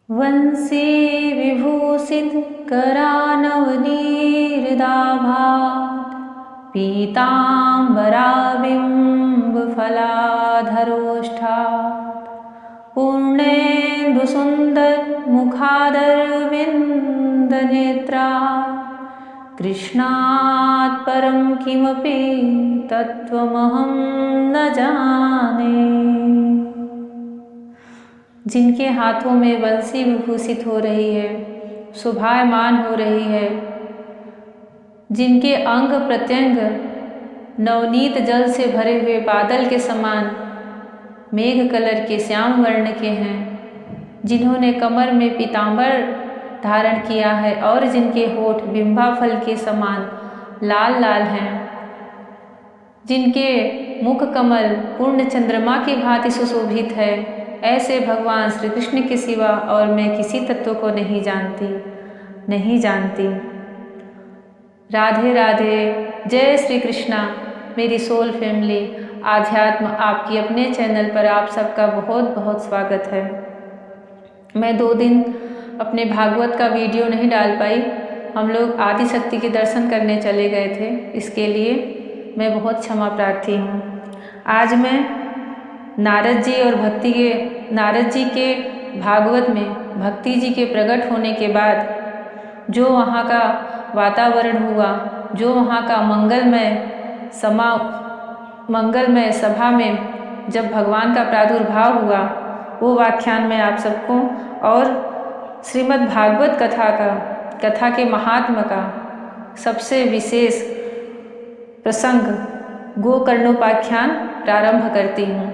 वंशी विभूषित करानवनीर्दाभात् पीताम्बराबिम्बफलाधरोष्ठात् पूर्णेन्दुसुन्दरमुखादरविन्दनेत्रात् कृष्णात् परं किमपि तत्त्वमहं न जाने। जिनके हाथों में बंसी विभूषित हो रही है, शोभायमान हो रही है, जिनके अंग प्रत्यंग नवनीत जल से भरे हुए बादल के समान मेघ कलर के श्याम वर्ण के हैं, जिन्होंने कमर में पीतांबर धारण किया है और जिनके होठ बिंबा फल के समान लाल लाल हैं, जिनके मुख कमल पूर्ण चंद्रमा की भांति सुशोभित है, ऐसे भगवान श्री कृष्ण के सिवा और मैं किसी तत्व को नहीं जानती। राधे राधे। जय श्री कृष्णा। मेरी सोल फैमिली आध्यात्म आपकी अपने चैनल पर आप सबका बहुत बहुत स्वागत है। मैं 2 दिन अपने भागवत का वीडियो नहीं डाल पाई। हम लोग आदिशक्ति के दर्शन करने चले गए थे, इसके लिए मैं बहुत क्षमा प्रार्थी हूँ। आज मैं नारद जी के भागवत में भक्ति जी के प्रकट होने के बाद जो वहाँ का वातावरण हुआ, जो वहाँ का मंगलमय सभा में जब भगवान का प्रादुर्भाव हुआ, वो व्याख्यान मैं आप सबको और श्रीमद् भागवत कथा के महात्म का सबसे विशेष प्रसंग गोकर्णोपाख्यान प्रारंभ करती हूँ।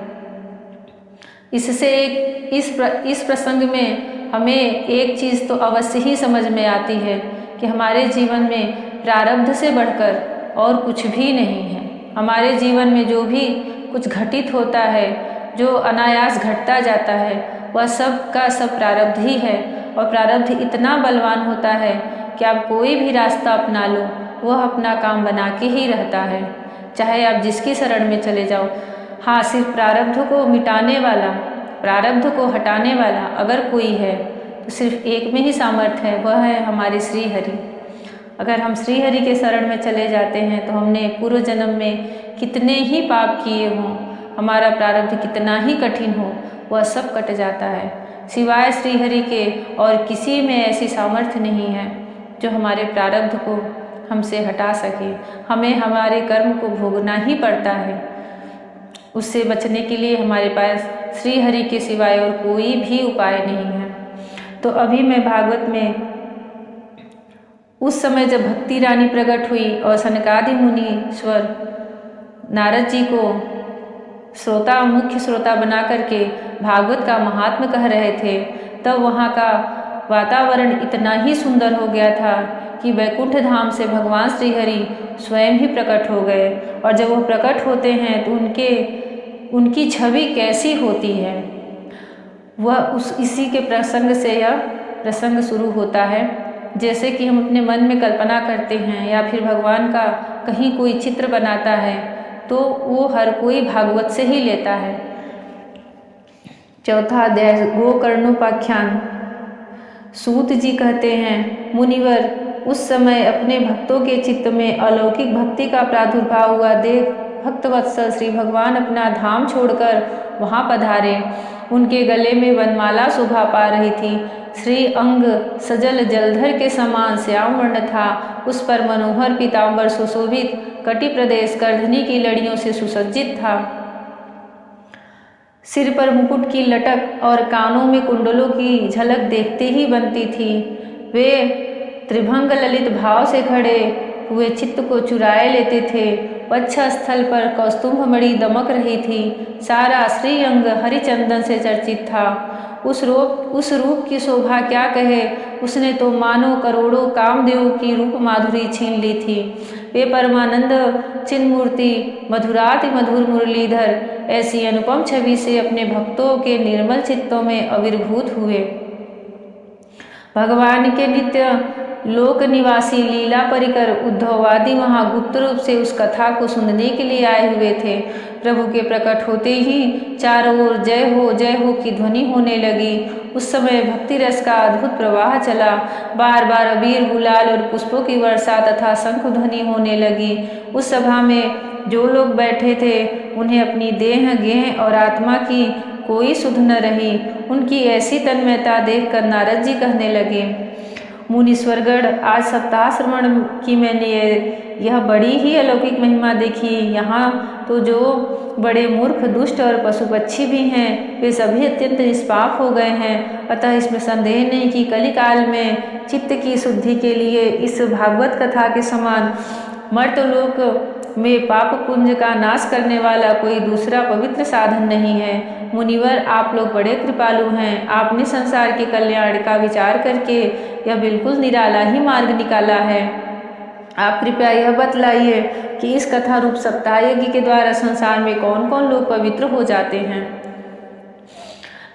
इस प्रसंग में हमें एक चीज़ तो अवश्य ही समझ में आती है कि हमारे जीवन में प्रारब्ध से बढ़कर और कुछ भी नहीं है। हमारे जीवन में जो भी कुछ घटित होता है, जो अनायास घटता जाता है, वह सब का सब प्रारब्ध ही है। और प्रारब्ध इतना बलवान होता है कि आप कोई भी रास्ता अपना लो, वह अपना काम बना के ही रहता है, चाहे आप जिसकी शरण में चले जाओ। हाँ, सिर्फ प्रारब्ध को मिटाने वाला, प्रारब्ध को हटाने वाला अगर कोई है तो सिर्फ एक में ही सामर्थ्य है, वह है हमारे श्री हरि। अगर हम श्री हरि के शरण में चले जाते हैं तो हमने पूर्व जन्म में कितने ही पाप किए हों, हमारा प्रारब्ध कितना ही कठिन हो, वह सब कट जाता है। सिवाय श्री हरि के और किसी में ऐसी सामर्थ्य नहीं है जो हमारे प्रारब्ध को हमसे हटा सके। हमें हमारे कर्म को भोगना ही पड़ता है। उससे बचने के लिए हमारे पास श्री हरि के सिवाय और कोई भी उपाय नहीं है। तो अभी मैं भागवत में उस समय जब भक्ति रानी प्रकट हुई और सनकादि मुनीश्वर नारद जी को मुख्य श्रोता बना करके भागवत का महात्म्य कह रहे थे, तब वहाँ का वातावरण इतना ही सुंदर हो गया था कि वैकुंठ धाम से भगवान श्री हरि स्वयं ही प्रकट हो गए। और जब वो प्रकट होते हैं तो उनकी छवि कैसी होती है, वह इसी के प्रसंग से यह प्रसंग शुरू होता है। जैसे कि हम अपने मन में कल्पना करते हैं या फिर भगवान का कहीं कोई चित्र बनाता है तो वो हर कोई भागवत से ही लेता है। 4वां अध्याय गोकर्णोपाख्यान। सूत जी कहते हैं, मुनिवर, उस समय अपने भक्तों के चित्त में अलौकिक भक्ति का प्रादुर्भाव हुआ देख भक्तवत्सल श्री भगवान अपना धाम छोड़कर वहाँ पधारे। उनके गले में वनमाला शोभा पा रही थी। श्री अंग सजल जलधर के समान श्याम वर्ण था। उस पर मनोहर पीतांबर सुशोभित कटि प्रदेश करधनी की लड़ियों से सुसज्जित था। सिर पर मुकुट की लटक और कानों में कुंडलों की झलक देखते ही बनती थी। वे त्रिभंग ललित भाव से खड़े हुए चित्त को चुराए लेते थे। वक्ष स्थल पर कौस्तुभ मणि दमक रही थी। सारा श्री अंग हरिचंदन से चर्चित था। उस रूप की शोभा क्या कहे, उसने तो मानो करोड़ों कामदेवों की रूप माधुरी छीन ली थी। वे परमानंद चिन्मूर्ति मधुराति मधुर मुरलीधर ऐसी अनुपम छवि से अपने भक्तों के निर्मल चित्तों में आविर्भूत हुए। भगवान के नित्य लोक निवासी लीला परिकर उद्धववादी वहाँ गुप्त रूप से उस कथा को सुनने के लिए आए हुए थे। प्रभु के प्रकट होते ही चारों ओर जय हो की ध्वनि होने लगी। उस समय भक्ति रस का अद्भुत प्रवाह चला। बार बार अबीर, गुलाल और पुष्पों की वर्षा तथा शंख ध्वनि होने लगी। उस सभा में जो लोग बैठे थे उन्हें अपनी देह, गेह और आत्मा की कोई सुध न रही। उनकी ऐसी तन्मयता देखकर नारद जी कहने लगे, मुनीश्वरगण, आज सप्ताह श्रवण की मैंने यह बड़ी ही अलौकिक महिमा देखी। यहाँ तो जो बड़े मूर्ख, दुष्ट और पशु पक्षी भी हैं वे सभी अत्यंत निष्पाप हो गए हैं। अतः इसमें संदेह नहीं कि कलिकाल में चित्त की शुद्धि के लिए इस भागवत कथा के समान मर्त्यलोक में पाप पुंज का नाश करने वाला कोई दूसरा पवित्र साधन नहीं है। मुनिवर, आप लोग बड़े कृपालु हैं। आपने संसार के कल्याण का विचार करके यह बिल्कुल निराला ही मार्ग निकाला है। आप कृपया यह बतलाइए कि इस कथा रूप सप्ताह यज्ञ के द्वारा संसार में कौन कौन लोग पवित्र हो जाते हैं।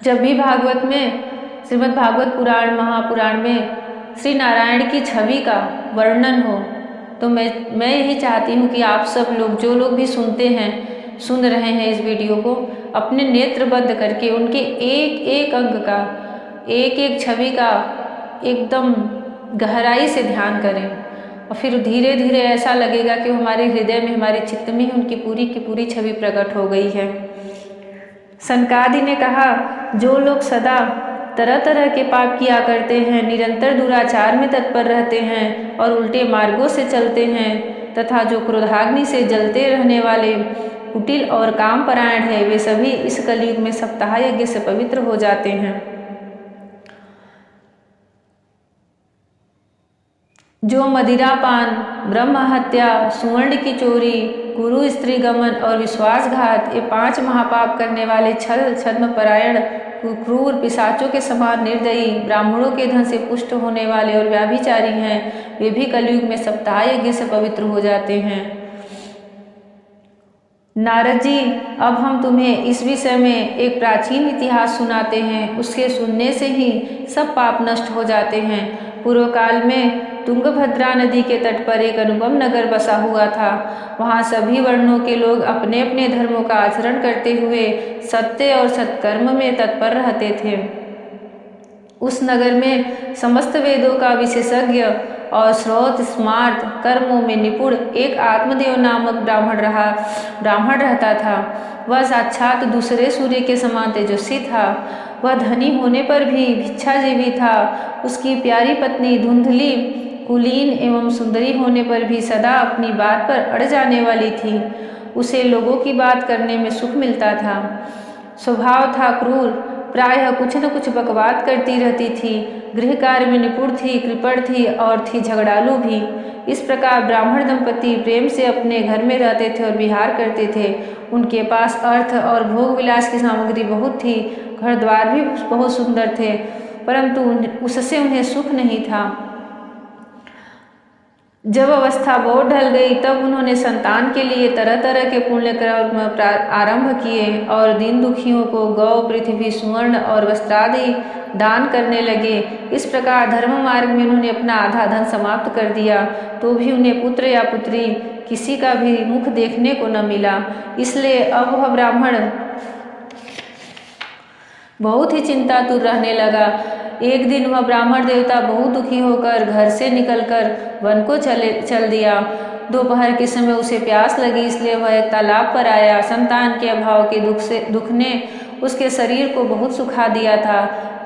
जब भी भागवत में, श्रीमद् भागवत पुराण, महापुराण में श्री नारायण की छवि का वर्णन हो तो मैं यही चाहती हूँ कि आप सब लोग, जो लोग भी सुन रहे हैं इस वीडियो को, अपने नेत्र बंद करके उनके एक एक अंग का, एक एक छवि का एकदम गहराई से ध्यान करें और फिर धीरे धीरे ऐसा लगेगा कि हमारे हृदय में, हमारे चित्त में ही उनकी पूरी की पूरी छवि प्रकट हो गई है। सनकादि ने कहा, जो लोग सदा तरह तरह के पाप किया करते हैं, निरंतर दुराचार में तत्पर रहते हैं और उल्टे मार्गों से चलते हैं तथा जो क्रोधाग्नि से जलते रहने वाले कुटिल और कामपरायण है, वे सभी इस कलयुग में सप्ताह यज्ञ से पवित्र हो जाते हैं। जो मदिरापान, ब्रह्म हत्या, सुवर्ण की चोरी, गुरु स्त्री गमन और विश्वासघात, ये 5 महापाप करने वाले छल, छद्मपरायण, क्रूर, पिशाचों के समान निर्दयी, ब्राह्मणों के धन से पुष्ट होने वाले और व्याभिचारी हैं, वे भी कलयुग में सप्ताह यज्ञ से पवित्र हो जाते हैं। नारद जी, अब हम तुम्हें इस विषय में एक प्राचीन इतिहास सुनाते हैं। उसके सुनने से ही सब पाप नष्ट हो जाते हैं। पूर्व काल में तुंगभद्रा नदी के तट पर एक अनुपम नगर बसा हुआ था। वहाँ सभी वर्णों के लोग अपने अपने धर्मों का आचरण करते हुए सत्य और सत्कर्म में तत्पर रहते थे। उस नगर में समस्त वेदों का विशेषज्ञ और श्रोत स्मार्त कर्मों में निपुण एक आत्मदेव नामक ब्राह्मण रहता था। वह साक्षात दूसरे सूर्य के समान तेजस्वी था। वह धनी होने पर भी भिक्षाजीवी था। उसकी प्यारी पत्नी धुंधली, कुलीन एवं सुंदरी होने पर भी सदा अपनी बात पर अड़ जाने वाली थी। उसे लोगों की बात करने में सुख मिलता था। स्वभाव था क्रूर, प्रायः कुछ न कुछ बकवाद करती रहती थी। गृह कार्य में निपुण थी, कृपण थी और थी झगड़ालू भी। इस प्रकार ब्राह्मण दंपति प्रेम से अपने घर में रहते थे और विहार करते थे। उनके पास अर्थ और भोग विलास की सामग्री बहुत थी, घर द्वार भी बहुत सुंदर थे, परंतु उससे उन्हें सुख नहीं था। जब अवस्था बहुत ढल गई तब उन्होंने संतान के लिए तरह तरह के पुण्य कर्म आरंभ किए और दीन दुखियों को गौ, पृथ्वी, सुवर्ण और वस्त्रादि दान करने लगे। इस प्रकार धर्म मार्ग में उन्होंने अपना आधा धन समाप्त कर दिया, तो भी उन्हें पुत्र या पुत्री किसी का भी मुख देखने को न मिला। इसलिए अब वह ब्राह्मण बहुत ही चिंतातुर रहने लगा। एक दिन वह ब्राह्मण देवता बहुत दुखी होकर घर से निकलकर वन को चल दिया। दोपहर के समय उसे प्यास लगी, इसलिए वह एक तालाब पर आया। संतान के अभाव के दुख ने उसके शरीर को बहुत सुखा दिया था,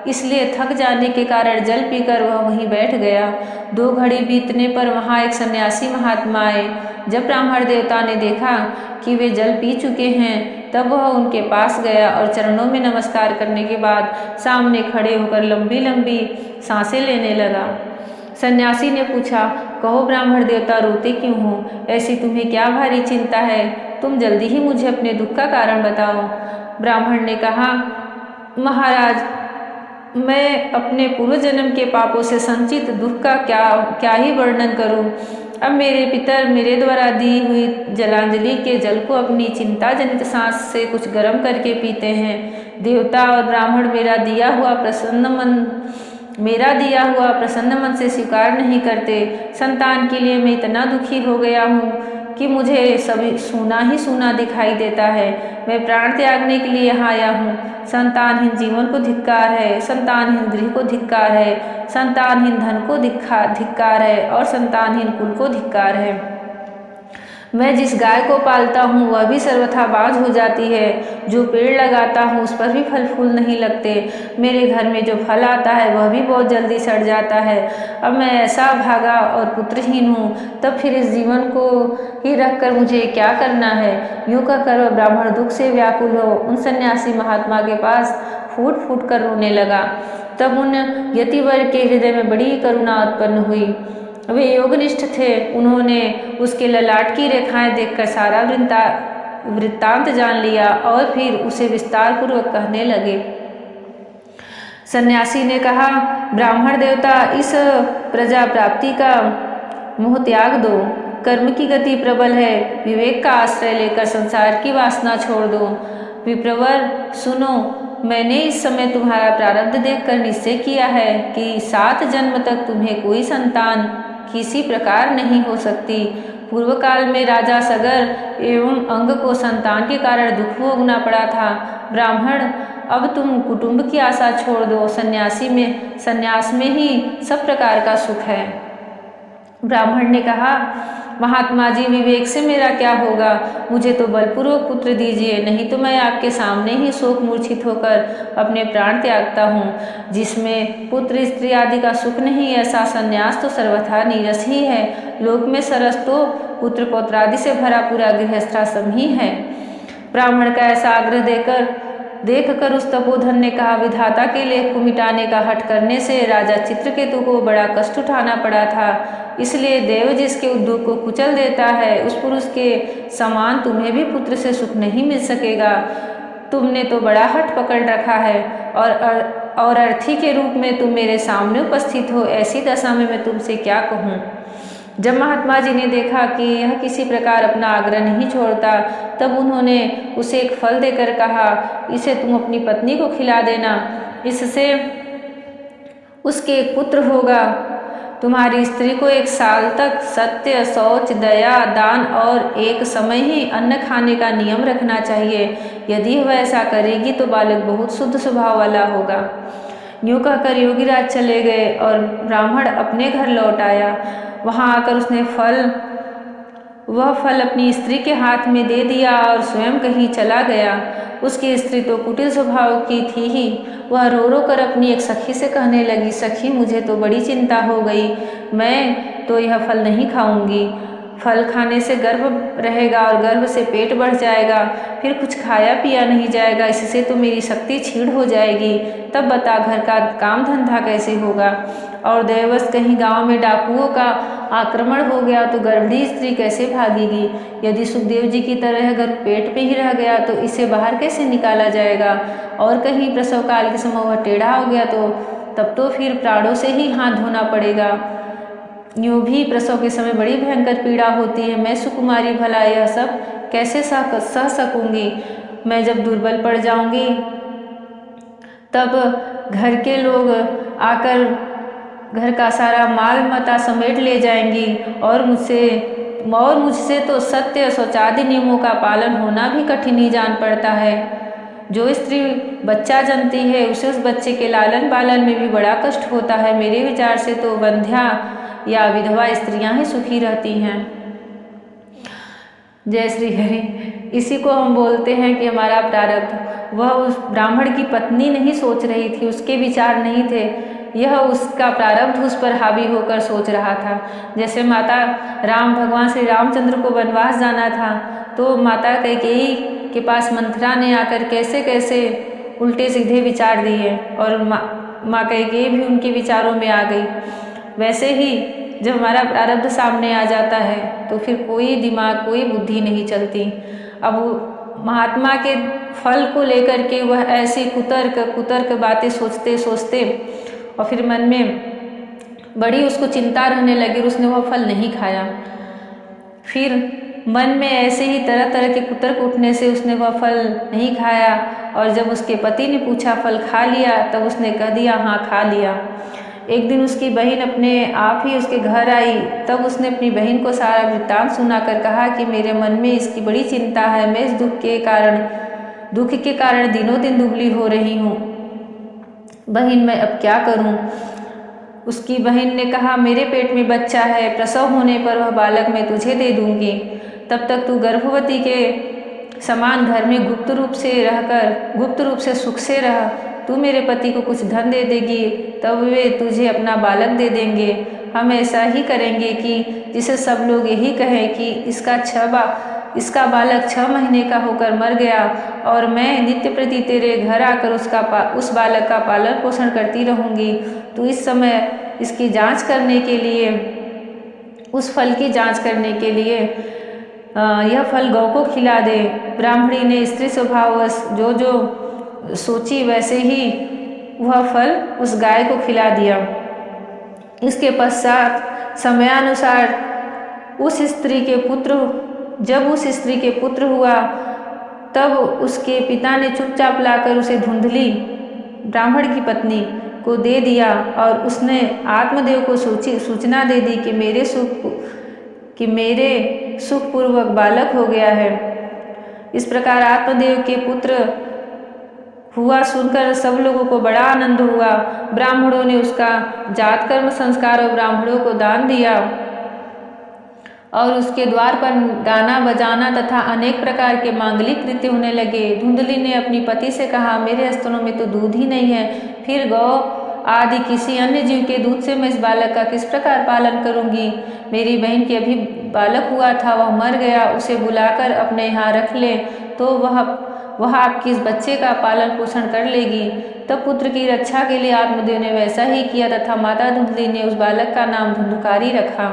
इसलिए थक जाने के कारण जल पीकर वह वहीं बैठ गया। 2 घड़ी बीतने पर वहाँ एक सन्यासी महात्मा आए। जब ब्राह्मण देवता ने देखा कि वे जल पी चुके हैं, तब वह उनके पास गया और चरणों में नमस्कार करने के बाद सामने खड़े होकर लंबी लंबी सांसें लेने लगा। सन्यासी ने पूछा, कहो ब्राह्मण देवता, रोते क्यों हो? ऐसी तुम्हें क्या भारी चिंता है? तुम जल्दी ही मुझे अपने दुख का कारण बताओ। ब्राह्मण ने कहा, महाराज, मैं अपने पूर्व जन्म के पापों से संचित दुख का क्या ही वर्णन करूं। अब मेरे पितर मेरे द्वारा दी हुई जलांजलि के जल को अपनी चिंता जनित सांस से कुछ गर्म करके पीते हैं। देवता और ब्राह्मण मेरा दिया हुआ प्रसन्न मन मेरा दिया हुआ प्रसन्न मन से स्वीकार नहीं करते। संतान के लिए मैं इतना दुखी हो गया हूँ कि मुझे सभी सूना ही सूना दिखाई देता है। मैं प्राण त्यागने के लिए यहाँ आया हूँ। संतानहीन जीवन को धिक्कार है, संतानहीन गृह को धिक्कार है, संतानहीन धन को धिक्कार है और संतानहीन कुल को धिक्कार है। मैं जिस गाय को पालता हूँ वह भी सर्वथा बाज हो जाती है। जो पेड़ लगाता हूँ उस पर भी फल फूल नहीं लगते। मेरे घर में जो फल आता है वह भी बहुत जल्दी सड़ जाता है। अब मैं ऐसा भागा और पुत्रहीन हूँ, तब फिर इस जीवन को ही रखकर मुझे क्या करना है। यूँ कहकर वह ब्राह्मण दुख से व्याकुल हो उन सन्यासी महात्मा के पास फूट फूट कर रोने लगा। तब उन यतिवर के हृदय में बड़ी करुणा उत्पन्न हुई। वे योगनिष्ठ थे। उन्होंने उसके ललाट की रेखाएं देखकर सारा वृत्तांत जान लिया और फिर उसे विस्तार पूर्वक कहने लगे। सन्यासी ने कहा, ब्राह्मण देवता, इस प्रजा प्राप्ति का मोह त्याग दो। कर्म की गति प्रबल है। विवेक का आश्रय लेकर संसार की वासना छोड़ दो। विप्रवर सुनो, मैंने इस समय तुम्हारा प्रारब्ध देखकर निश्चय किया है कि 7 जन्म तक तुम्हें कोई संतान किसी प्रकार नहीं हो सकती। पूर्व काल में राजा सगर एवं अंग को संतान के कारण दुख भोगना पड़ा था। ब्राह्मण, अब तुम कुटुंब की आशा छोड़ दो। संन्यास में ही सब प्रकार का सुख है। ब्राह्मण ने कहा, महात्मा जी, विवेक से मेरा क्या होगा। मुझे तो बलपूर्वक पुत्र दीजिए, नहीं तो मैं आपके सामने ही शोक मूर्छित होकर अपने प्राण त्यागता हूँ। जिसमें पुत्र स्त्री आदि का सुख नहीं, ऐसा संन्यास तो सर्वथा नीरस ही है। लोक में सरस तो पुत्र पौत्रादि से भरा पूरा गृहस्थाश्रम ही है। ब्राह्मण का ऐसा आग्रह देखकर उस तपोधन ने कहा, विधाता के लेख को मिटाने का हठ करने से राजा चित्रकेतु को बड़ा कष्ट उठाना पड़ा था। इसलिए देव जिसके उद्योग को कुचल देता है, उस पुरुष के समान तुम्हें भी पुत्र से सुख नहीं मिल सकेगा। तुमने तो बड़ा हठ पकड़ रखा है और अर्थी के रूप में तुम मेरे सामने उपस्थित हो। ऐसी दशा में मैं तुमसे क्या कहूँ। जब महात्मा जी ने देखा कि यह किसी प्रकार अपना आग्रह नहीं छोड़ता, तब उन्होंने उसे एक फल देकर कहा, इसे तुम अपनी पत्नी को खिला देना, इससे उसके एक पुत्र होगा। तुम्हारी स्त्री को 1 साल तक सत्य, शौच, दया, दान और एक समय ही अन्न खाने का नियम रखना चाहिए। यदि वह ऐसा करेगी तो बालक बहुत शुद्ध स्वभाव वाला होगा। यूँ कहकर योगीराज चले गए और ब्राह्मण अपने घर लौट आया। वहाँ आकर उसने वह फल अपनी स्त्री के हाथ में दे दिया और स्वयं कहीं चला गया। उसकी स्त्री तो कुटिल स्वभाव की थी ही। वह रो रो कर अपनी एक सखी से कहने लगी, सखी, मुझे तो बड़ी चिंता हो गई। मैं तो यह फल नहीं खाऊंगी। फल खाने से गर्भ रहेगा और गर्भ से पेट बढ़ जाएगा, फिर कुछ खाया पिया नहीं जाएगा। इससे तो मेरी शक्ति छीड़ हो जाएगी। तब बता, घर का काम धंधा कैसे होगा। और दैवश कहीं गांव में डाकुओं का आक्रमण हो गया तो गर्भवती स्त्री कैसे भागेगी। यदि सुखदेव जी की तरह गर्भ पेट में ही रह गया तो इसे बाहर कैसे निकाला जाएगा। और कहीं प्रसव काल के समय वह टेढ़ा हो गया तो तब तो फिर प्राणों से ही हाथ धोना पड़ेगा। यूँ भी प्रसव के समय बड़ी भयंकर पीड़ा होती है। मैं सुकुमारी भला यह सब कैसे सह सकूंगी। मैं जब दुर्बल पड़ जाऊंगी तब घर के लोग आकर घर का सारा माल मता समेट ले जाएंगी और मुझसे तो सत्य शौचादि नियमों का पालन होना भी कठिन ही जान पड़ता है। जो स्त्री बच्चा जनती है उसे उस बच्चे के लालन पालन में भी बड़ा कष्ट होता है। मेरे विचार से तो बंध्या या विधवा स्त्रियां ही सुखी रहती हैं। जय श्री हरि। इसी को हम बोलते हैं कि हमारा प्रारब्ध। वह उस ब्राह्मण की पत्नी नहीं सोच रही थी, उसके विचार नहीं थे, यह उसका प्रारब्ध उस पर हावी होकर सोच रहा था। जैसे माता राम भगवान श्री रामचंद्र को वनवास जाना था तो माता कैकेयी के पास मंथरा ने आकर कैसे कैसे उल्टे सीधे विचार दिए और माँ कैकेयी भी उनके विचारों में आ गई। वैसे ही जब हमारा प्रारब्ध सामने आ जाता है तो फिर कोई दिमाग, कोई बुद्धि नहीं चलती। अब महात्मा के फल को लेकर के वह ऐसी कुतर्क बातें सोचते और फिर मन में बड़ी उसको चिंता रहने लगी और उसने वह फल नहीं खाया। फिर मन में ऐसे ही तरह तरह के कुतर्क उठने से उसने वह फल नहीं खाया और जब उसके पति ने पूछा फल खा लिया तब उसने कह दिया हाँ खा लिया। एक दिन उसकी बहन अपने आप ही उसके घर आई। तब उसने अपनी बहन को सारा वृत्तांत सुनाकर कहा कि मेरे मन में इसकी बड़ी चिंता है। मैं इस दुख के कारण दिनों दिन दुबली हो रही हूँ। बहन, मैं अब क्या करूँ? उसकी बहन ने कहा, मेरे पेट में बच्चा है, प्रसव होने पर वह बालक मैं तुझे दे दूंगी। तब तक तू गर्भवती के समान घर में गुप्त रूप से सुख से रह। तू मेरे पति को कुछ धन दे देगी, तब वे तुझे अपना बालक दे देंगे। हम ऐसा ही करेंगे कि जिसे सब लोग यही कहें कि इसका बालक 6 महीने का होकर मर गया, और मैं नित्य प्रति तेरे घर आकर उस बालक का पालन पोषण करती रहूंगी। तो इस समय इसकी जांच करने के लिए, उस फल की जांच करने के लिए यह फल गौ को खिला दे। ब्राह्मणी ने स्त्री स्वभाववश जो सोची वैसे ही वह फल उस गाय को खिला दिया। इसके पश्चात समयानुसार जब उस स्त्री के पुत्र हुआ, तब उसके पिता ने चुपचाप लाकर उसे धुंधली ब्राह्मण की पत्नी को दे दिया, और उसने आत्मदेव को सूचना दे दी कि मेरे सुखपूर्वक बालक हो गया है। इस प्रकार आत्मदेव के पुत्र हुआ सुनकर सब लोगों को बड़ा आनंद हुआ। ब्राह्मणों ने उसका जात कर्म संस्कार और ब्राह्मणों को दान दिया, और उसके द्वार पर गाना बजाना तथा अनेक प्रकार के मांगलिक कृत्य होने लगे। धुंधली ने अपनी पति से कहा, मेरे स्तनों में तो दूध ही नहीं है, फिर गौ आदि किसी अन्य जीव के दूध से मैं इस बालक का किस प्रकार पालन करूंगी? मेरी बहन के अभी बालक हुआ था, वह मर गया, उसे बुलाकर अपने यहाँ रख ले, तो वह आपकी इस बच्चे का पालन पोषण कर लेगी। तब पुत्र की रक्षा के लिए आत्मदेव ने वैसा ही किया, तथा माता धुंधली ने उस बालक का नाम धुंधुकारी रखा।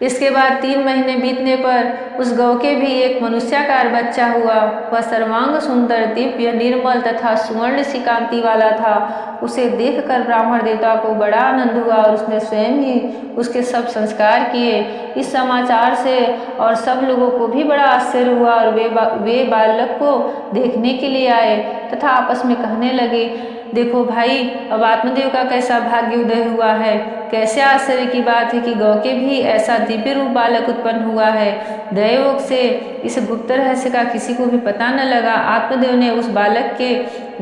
इसके बाद 3 महीने बीतने पर उस गौ के भी एक मनुष्याकार बच्चा हुआ। वह सर्वांग सुंदर, दिव्य, निर्मल तथा सुवर्ण सी कांति वाला था। उसे देखकर ब्राह्मण देवता को बड़ा आनंद हुआ, और उसने स्वयं ही उसके सब संस्कार किए। इस समाचार से और सब लोगों को भी बड़ा आश्चर्य हुआ, और वे बालक को देखने के लिए आए तथा आपस में कहने लगे, देखो भाई, अब आत्मदेव का कैसा भाग्य उदय हुआ है। कैसे आश्चर्य की बात है कि गौ के भी ऐसा दिव्य रूप बालक उत्पन्न हुआ है। दैवयोग से इस गुप्त रहस्य का किसी को भी पता न लगा। आत्मदेव ने उस बालक के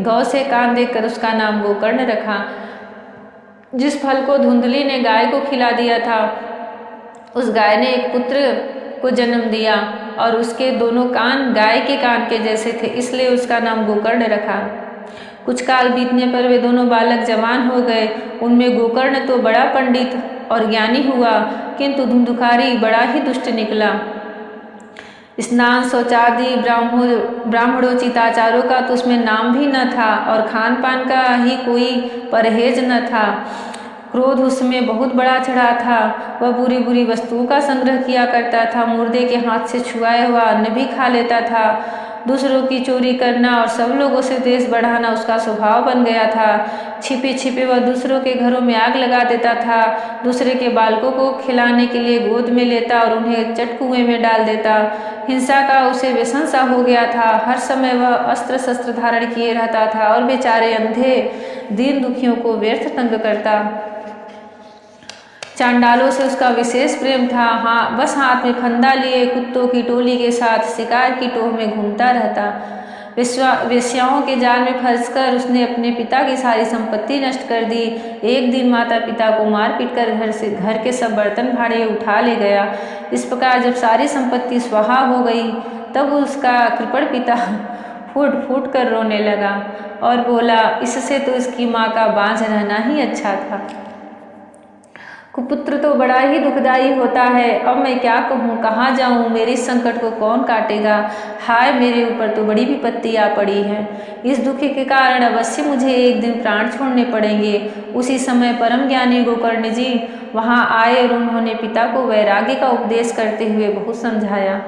गौ से कान देखकर उसका नाम गोकर्ण रखा। जिस फल को धुंधली ने गाय को खिला दिया था, उस गाय ने एक पुत्र को जन्म दिया, और उसके दोनों कान गाय के कान के जैसे थे, इसलिए उसका नाम गोकर्ण रखा। कुछ काल बीतने पर वे दोनों बालक जवान हो गए। उनमें गोकर्ण तो बड़ा पंडित और ज्ञानी हुआ, किंतु धुंधुकारी बड़ा ही दुष्ट निकला। स्नान शौचादि ब्राह्मणोचित आचारों का तो उसमें नाम भी न था, और खान पान का ही कोई परहेज न था। क्रोध उसमें बहुत बड़ा चढ़ा था। वह बुरी बुरी वस्तुओं का संग्रह किया करता था। मुर्दे के हाथ से छुआया हुआ अन्न भी खा लेता था। दूसरों की चोरी करना और सब लोगों से द्वेष बढ़ाना उसका स्वभाव बन गया था। छिपे छिपे वह दूसरों के घरों में आग लगा देता था। दूसरे के बालकों को खिलाने के लिए गोद में लेता और उन्हें चटकुएं में डाल देता। हिंसा का उसे व्यसन सा हो गया था। हर समय वह अस्त्र शस्त्र धारण किए रहता था, और बेचारे अंधे दीन दुखियों को व्यर्थ तंग करता। चांडालों से उसका विशेष प्रेम था। हाँ, बस हाथ में फंदा लिए कुत्तों की टोली के साथ शिकार की टोह में घूमता रहता। वेश्याओं के जाल में फंसकर उसने अपने पिता की सारी संपत्ति नष्ट कर दी। एक दिन माता पिता को मार पीट कर घर के सब बर्तन भाड़े उठा ले गया। इस प्रकार जब सारी संपत्ति स्वाहा हो गई, तब उसका कृपण पिता फूट फूट कर रोने लगा और बोला, इससे तो इसकी माँ का बांझ रहना ही अच्छा था। कुपुत्र तो बड़ा ही दुखदायी होता है। अब मैं क्या कहूँ, कहाँ जाऊँ, मेरे इस संकट को कौन काटेगा। हाय, मेरे ऊपर तो बड़ी विपत्ति आ पड़ी है। इस दुख के कारण अवश्य मुझे एक दिन प्राण छोड़ने पड़ेंगे। उसी समय परम ज्ञानी गोकर्ण जी वहाँ आए और उन्होंने पिता को वैराग्य का उपदेश करते हुए बहुत समझाया।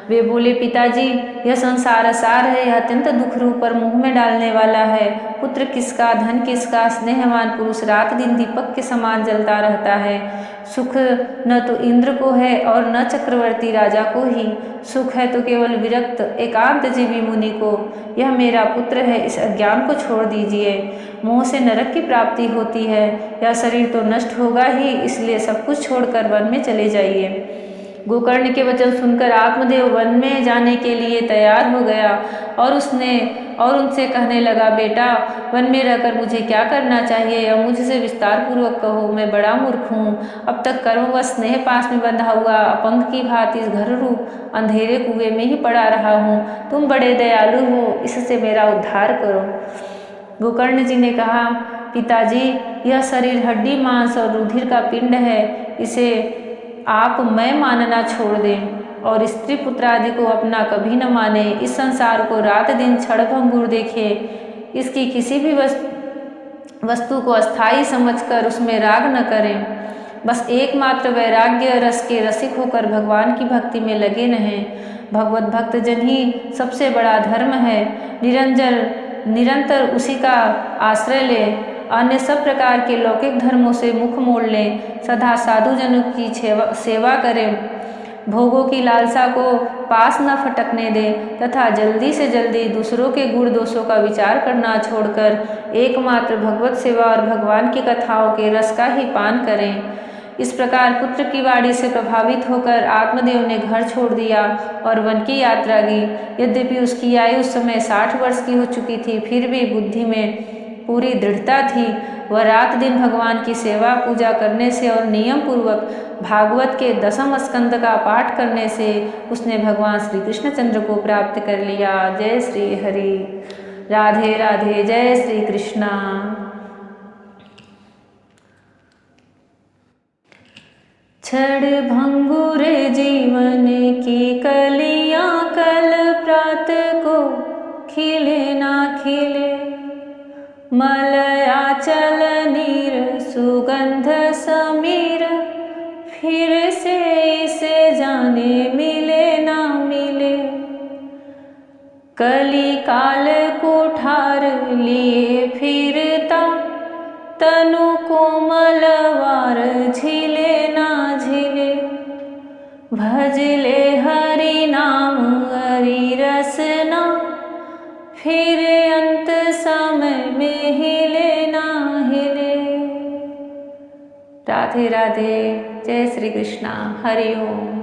वे बोले, पिताजी यह संसार असार है, यह अत्यंत दुख रूप और मुंह में डालने वाला है। पुत्र किसका, धन किसका, स्नेहवान पुरुष रात दिन दीपक के समान जलता रहता है। सुख न तो इंद्र को है और न चक्रवर्ती राजा को ही, सुख है तो केवल विरक्त एकांत जीवी मुनि को। यह मेरा पुत्र है, इस अज्ञान को छोड़ दीजिए। मोह से नरक की प्राप्ति होती है, यह शरीर तो नष्ट होगा ही, इसलिए सब कुछ छोड़कर वन में चले जाइए। गोकर्ण के वचन सुनकर आत्मदेव वन में जाने के लिए तैयार हो गया और उनसे कहने लगा, बेटा वन में रहकर मुझे क्या करना चाहिए, यह मुझसे विस्तार पूर्वक कहो। मैं बड़ा मूर्ख हूँ, अब तक कर्मवश स्नेह पास में बंधा हुआ अपंग की भांति इस घर रूप अंधेरे कुएं में ही पड़ा रहा हूँ। तुम बड़े दयालु हो, इससे मेरा उद्धार करो। गोकर्ण जी ने कहा, पिताजी यह शरीर हड्डी मांस और रुधिर का पिंड है, इसे आप मैं मानना छोड़ दें और स्त्री पुत्र आदि को अपना कभी न माने। इस संसार को रात दिन क्षण भंगुर देखे, इसकी किसी भी वस्तु को अस्थायी समझकर उसमें राग न करें। बस एकमात्र वैराग्य रस के रसिक होकर भगवान की भक्ति में लगे रहें। भगवत भक्त जन ही सबसे बड़ा धर्म है। निरंतर उसी का आश्रय ले, अन्य सब प्रकार के लौकिक धर्मों से मुख मोड़ लें। सदा साधु जनों की सेवा करें, भोगों की लालसा को पास न फटकने दें तथा जल्दी से जल्दी दूसरों के गुण दोषों का विचार करना छोड़कर एकमात्र भगवत सेवा और भगवान की कथाओं के रस का ही पान करें। इस प्रकार पुत्र की वाणी से प्रभावित होकर आत्मदेव ने घर छोड़ दिया और वन की यात्रा की। यद्यपि उसकी आयु उस समय 60 वर्ष की हो चुकी थी, फिर भी बुद्धि में पूरी दृढ़ता थी। वह रात दिन भगवान की सेवा पूजा करने से और नियम पूर्वक भागवत के 10वें स्कंद का पाठ करने से उसने भगवान श्री कृष्णचंद्र को प्राप्त कर लिया। जय श्री हरि, राधे राधे, जय श्री कृष्णा। क्षण भंगुर जीवन की कलियां कल प्रात को खिले ना खिले, मलयाचल नीर सुगंध समीर, फिर से इसे जाने मिले ना मिले। कली काल कुठार लिए फिरता, तनु कोमलवार झिले ना झिले। भजले हरि नाम हरि रसना, फिर अंत समय में हिले ना हिले। राधे राधे, जय श्री कृष्णा, हरि ओम।